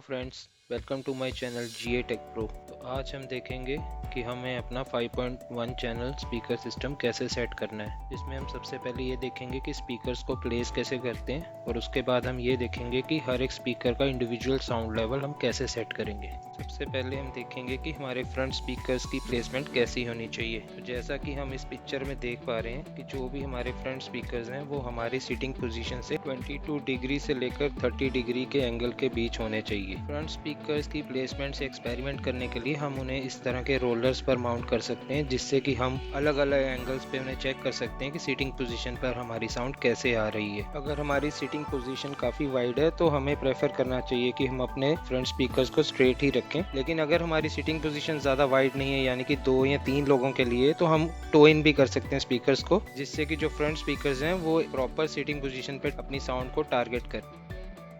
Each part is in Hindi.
Friends, welcome to my channel GA tech pro. तो आज हम देखेंगे कि हमें अपना 5.1 चैनल स्पीकर सिस्टम कैसे सेट करना है। जिसमें हम सबसे पहले ये देखेंगे कि स्पीकर्स को प्लेस कैसे करते हैं और उसके बाद हम ये देखेंगे कि हर एक स्पीकर का इंडिविजुअल साउंड लेवल हम कैसे सेट करेंगे। सबसे पहले हम देखेंगे कि हमारे फ्रंट स्पीकर्स की प्लेसमेंट कैसी होनी चाहिए। तो जैसा कि हम इस पिक्चर में देख पा रहे हैं कि जो भी हमारे फ्रंट स्पीकर्स हैं वो हमारी सीटिंग पोजीशन से 22 डिग्री से लेकर 30 डिग्री के एंगल के बीच होने चाहिए। फ्रंट स्पीकर्स की प्लेसमेंट से एक्सपेरिमेंट करने के लिए हम उन्हें इस तरह के रोलर्स पर माउंट कर सकते हैं, जिससे कि हम अलग अलग एंगल्स पे उन्हें चेक कर सकते हैं कि सीटिंग पोजीशन पर हमारी साउंड कैसे आ रही है। अगर हमारी सीटिंग पोजीशन काफ़ी वाइड है तो हमें प्रेफर करना चाहिए कि हम अपने फ्रंट स्पीकर्स को स्ट्रेट ही रखें। लेकिन अगर हमारी सीटिंग पोजीशन ज़्यादा वाइड नहीं है, यानी कि 2 या 3 लोगों के लिए, तो हम टो इन भी कर सकते हैं स्पीकर्स को, जिससे कि जो फ्रंट स्पीकर्स हैं वो प्रॉपर सीटिंग पोजीशन पर अपनी साउंड को टारगेट करें।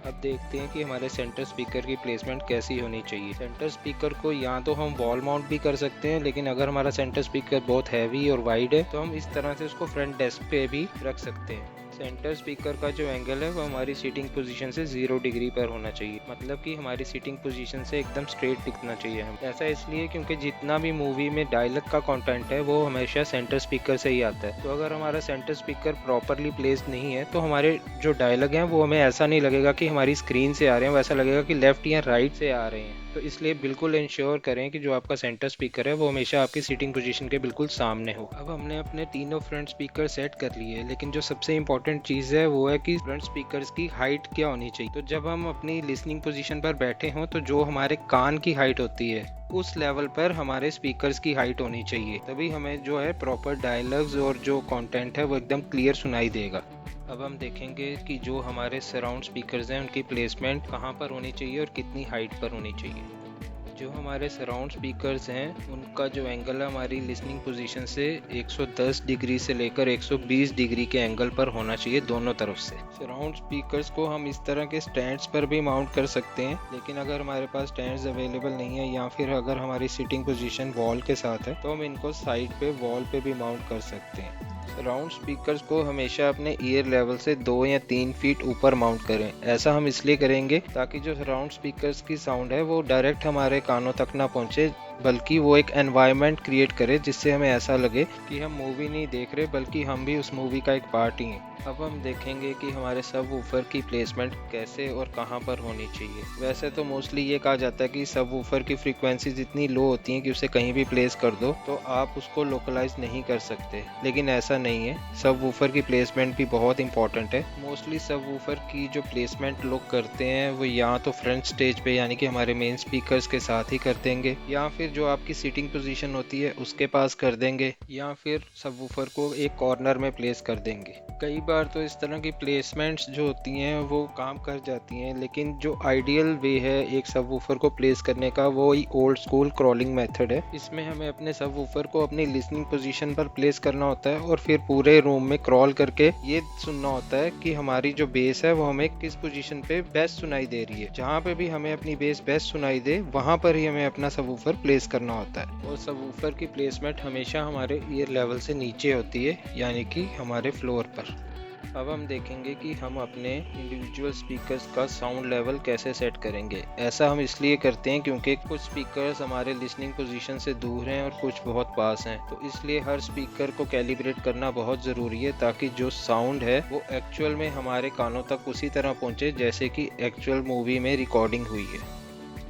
अब देखते हैं कि हमारे सेंटर स्पीकर की प्लेसमेंट कैसी होनी चाहिए। सेंटर स्पीकर को या तो हम वॉल माउंट भी कर सकते हैं, लेकिन अगर हमारा सेंटर स्पीकर बहुत हैवी और वाइड है तो हम इस तरह से उसको फ्रंट डेस्क पे भी रख सकते हैं। सेंटर स्पीकर का जो एंगल है वो हमारी सीटिंग पोजीशन से 0 डिग्री पर होना चाहिए, मतलब कि हमारी सीटिंग पोजीशन से एकदम स्ट्रेट दिखना चाहिए हम। ऐसा इसलिए क्योंकि जितना भी मूवी में डायलॉग का कंटेंट है वो हमेशा सेंटर स्पीकर से ही आता है। तो अगर हमारा सेंटर स्पीकर प्रॉपरली प्लेस्ड नहीं है तो हमारे जो डायलॉग हैं वो हमें ऐसा नहीं लगेगा कि हमारी स्क्रीन से आ रहे हैं, वैसा लगेगा कि लेफ्ट या राइट से आ रहे हैं। तो इसलिए बिल्कुल इंश्योर करें कि जो आपका सेंटर स्पीकर है वो हमेशा आपकी सीटिंग पोजीशन के बिल्कुल सामने हो। अब हमने अपने तीनों फ्रंट स्पीकर सेट कर लिए, लेकिन जो सबसे इंपॉर्टेंट चीज़ है वो है कि फ्रंट स्पीकर्स की हाइट क्या होनी चाहिए। तो जब हम अपनी लिसनिंग पोजीशन पर बैठे हों तो जो हमारे कान की हाइट होती है उस लेवल पर हमारे स्पीकर्स की हाइट होनी चाहिए, तभी हमें जो है प्रॉपर डायलॉग्स और जो कंटेंट है वो एकदम क्लियर सुनाई देगा। अब हम देखेंगे कि जो हमारे सराउंड स्पीकर्स हैं उनकी प्लेसमेंट कहाँ पर होनी चाहिए और कितनी हाइट पर होनी चाहिए। जो हमारे सराउंड स्पीकर्स हैं उनका जो एंगल है हमारी लिसनिंग पोजीशन से 110 डिग्री से लेकर 120 डिग्री के एंगल पर होना चाहिए दोनों तरफ से। सराउंड स्पीकर्स को हम इस तरह के स्टैंड्स पर भी माउंट कर सकते हैं, लेकिन अगर हमारे पास स्टैंड्स अवेलेबल नहीं है या फिर अगर हमारी सीटिंग पोजीशन वॉल के साथ है तो हम इनको साइड पे वॉल पे भी माउंट कर सकते हैं। सराउंड स्पीकर्स को हमेशा अपने ईयर लेवल से 2 या 3 फीट ऊपर माउंट करें। ऐसा हम इसलिए करेंगे ताकि जो सराउंड स्पीकर्स की साउंड है वो डायरेक्ट हमारे कानों तक ना पहुंचे, बल्कि वो एक एनवायरनमेंट क्रिएट करे जिससे हमें ऐसा लगे कि हम मूवी नहीं देख रहे बल्कि हम भी उस मूवी का एक पार्ट ही हैं। अब हम देखेंगे कि हमारे सब वूफर की प्लेसमेंट कैसे और कहां पर होनी चाहिए। वैसे तो मोस्टली ये कहा जाता है कि सब वूफर की फ्रीक्वेंसीज इतनी लो होती हैं कि उसे कहीं भी प्लेस कर दो तो आप उसको लोकलाइज नहीं कर सकते, लेकिन ऐसा नहीं है। सब वूफर की प्लेसमेंट भी बहुत इंपॉर्टेंट है। मोस्टली सब वूफर की जो प्लेसमेंट लोग करते हैं वो या तो फ्रंट स्टेज पे यानी कि हमारे मेन स्पीकर्स के साथ ही कर देंगे, या फिर जो आपकी सीटिंग पोजीशन होती है उसके पास कर देंगे, या फिर सबवूफर को एक कॉर्नर में प्लेस कर देंगे। कई बार तो इस तरह की प्लेसमेंट्स जो होती हैं वो काम कर जाती हैं, लेकिन जो आइडियल वे है एक सबवूफर को प्लेस करने का वो ही ओल्ड स्कूल क्रॉलिंग मेथड है। इसमें हमें अपने सबवूफर को अपनी लिसनिंग पोजीशन पर प्लेस करना होता है और फिर पूरे रूम में क्रॉल करके ये सुनना होता है कि हमारी जो बेस है वो हमें किस पोजीशन पे बेस्ट सुनाई दे रही है। जहाँ पे भी हमें अपनी बेस बेस्ट सुनाई दे वहाँ पर ही हमें अपना सबवूफर प्लेस करना होता है। और सबवूफर की प्लेसमेंट हमेशा हमारे ईयर लेवल से नीचे होती है, यानी कि हमारे फ्लोर पर। अब हम देखेंगे कि हम अपने इंडिविजुअल स्पीकर्स का साउंड लेवल कैसे सेट करेंगे। ऐसा हम इसलिए करते हैं क्योंकि कुछ स्पीकर्स हमारे लिसनिंग पोजीशन से दूर हैं और कुछ बहुत पास हैं, तो इसलिए हर स्पीकर को कैलिब्रेट करना बहुत ज़रूरी है ताकि जो साउंड है वो एक्चुअल में हमारे कानों तक उसी तरह पहुंचे जैसे कि एक्चुअल मूवी में रिकॉर्डिंग हुई है।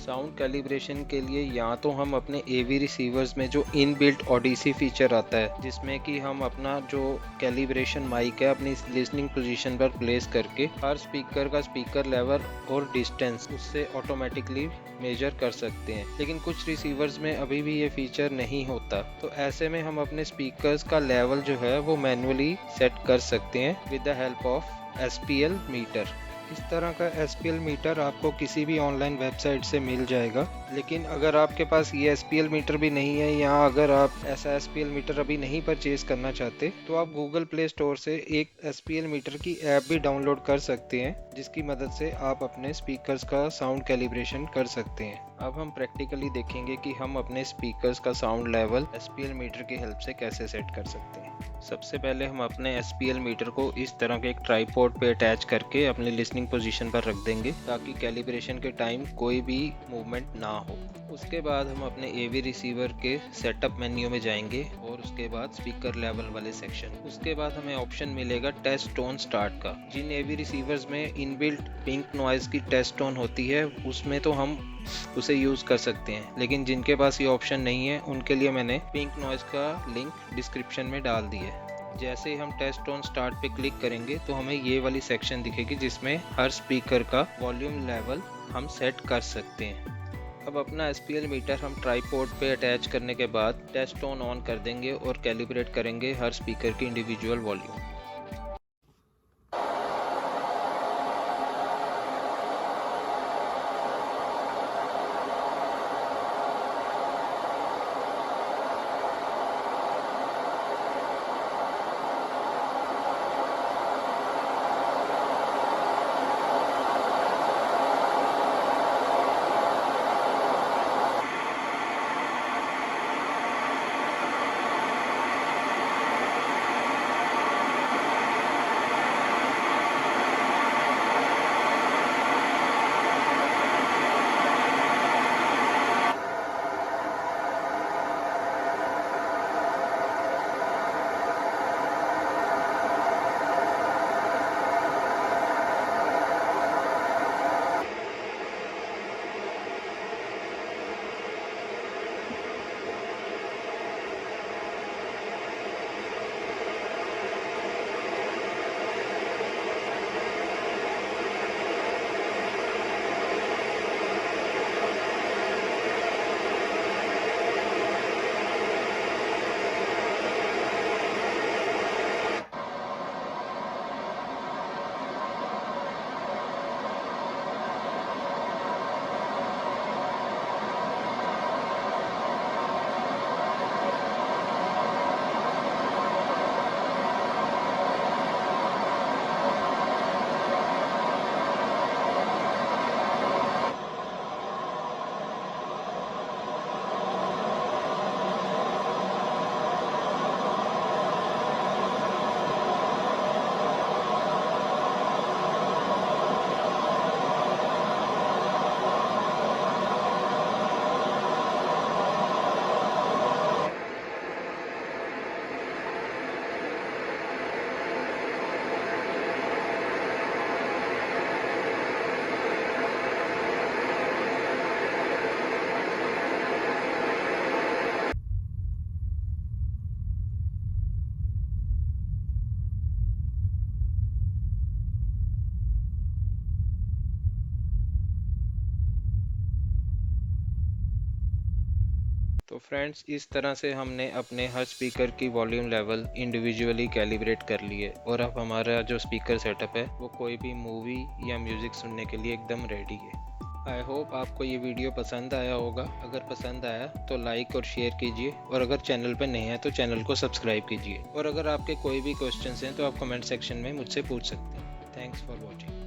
साउंड कैलिब्रेशन के लिए या तो हम अपने एवी रिसीवर्स में जो इनबिल्ट ओडिसी फीचर आता है जिसमें कि हम अपना जो कैलिब्रेशन माइक है अपनी लिसनिंग पोजीशन पर प्लेस करके हर स्पीकर का स्पीकर लेवल और डिस्टेंस उससे ऑटोमेटिकली मेजर कर सकते हैं, लेकिन कुछ रिसीवर्स में अभी भी ये फीचर नहीं होता। तो ऐसे में हम अपने स्पीकर्स का लेवल जो है वो मैन्युअली सेट कर सकते हैं with the help of SPL meter. इस तरह का SPL मीटर आपको किसी भी ऑनलाइन वेबसाइट से मिल जाएगा, लेकिन अगर आपके पास ये SPL मीटर भी नहीं है या अगर आप ऐसा SPL मीटर अभी नहीं परचेज करना चाहते तो आप गूगल प्ले स्टोर से एक SPL मीटर की ऐप भी डाउनलोड कर सकते हैं, जिसकी मदद से आप अपने स्पीकर्स का साउंड कैलिब्रेशन कर सकते हैं। अब हम प्रैक्टिकली देखेंगे कि हम अपने स्पीकर्स का साउंड लेवल SPL मीटर की हेल्प से कैसे सेट कर सकते हैं। सबसे पहले हम अपने SPL मीटर को इस तरह के एक ट्राइपॉड पे अटैच करके अपनी लिसनिंग पोजीशन पर रख देंगे ताकि कैलिब्रेशन के टाइम कोई भी मूवमेंट ना हो। उसके बाद हम अपने AV रिसीवर के सेटअप मेन्यू में जाएंगे और उसके बाद स्पीकर लेवल वाले सेक्शन। उसके बाद हमें ऑप्शन मिलेगा टेस्ट टोन स्टार्ट का। जिन AV रिसीवर्स में इनबिल्ट पिंक नॉइज की टेस्ट टोन होती है उसमें तो हम उसे यूज़ कर सकते हैं, लेकिन जिनके पास ये ऑप्शन नहीं है उनके लिए मैंने पिंक नॉइज का लिंक डिस्क्रिप्शन में डाल दिया है। जैसे ही हम टेस्ट टोन स्टार्ट पे क्लिक करेंगे तो हमें ये वाली सेक्शन दिखेगी जिसमें हर स्पीकर का वॉल्यूम लेवल हम सेट कर सकते हैं। अब अपना SPL मीटर हम ट्राइपॉड पे अटैच करने के बाद टेस्ट टोन ऑन कर देंगे और कैलिब्रेट करेंगे हर स्पीकर की इंडिविजुअल वॉल्यूम। तो फ्रेंड्स, इस तरह से हमने अपने हर स्पीकर की वॉल्यूम लेवल इंडिविजुअली कैलिब्रेट कर लिए और अब हमारा जो स्पीकर सेटअप है वो कोई भी मूवी या म्यूज़िक सुनने के लिए एकदम रेडी है। आई होप आपको ये वीडियो पसंद आया होगा। अगर पसंद आया तो लाइक और शेयर कीजिए और अगर चैनल पर नए हैं तो चैनल को सब्सक्राइब कीजिए। और अगर आपके कोई भी क्वेश्चंस हैं तो आप कमेंट सेक्शन में मुझसे पूछ सकते हैं। Thanks for watching.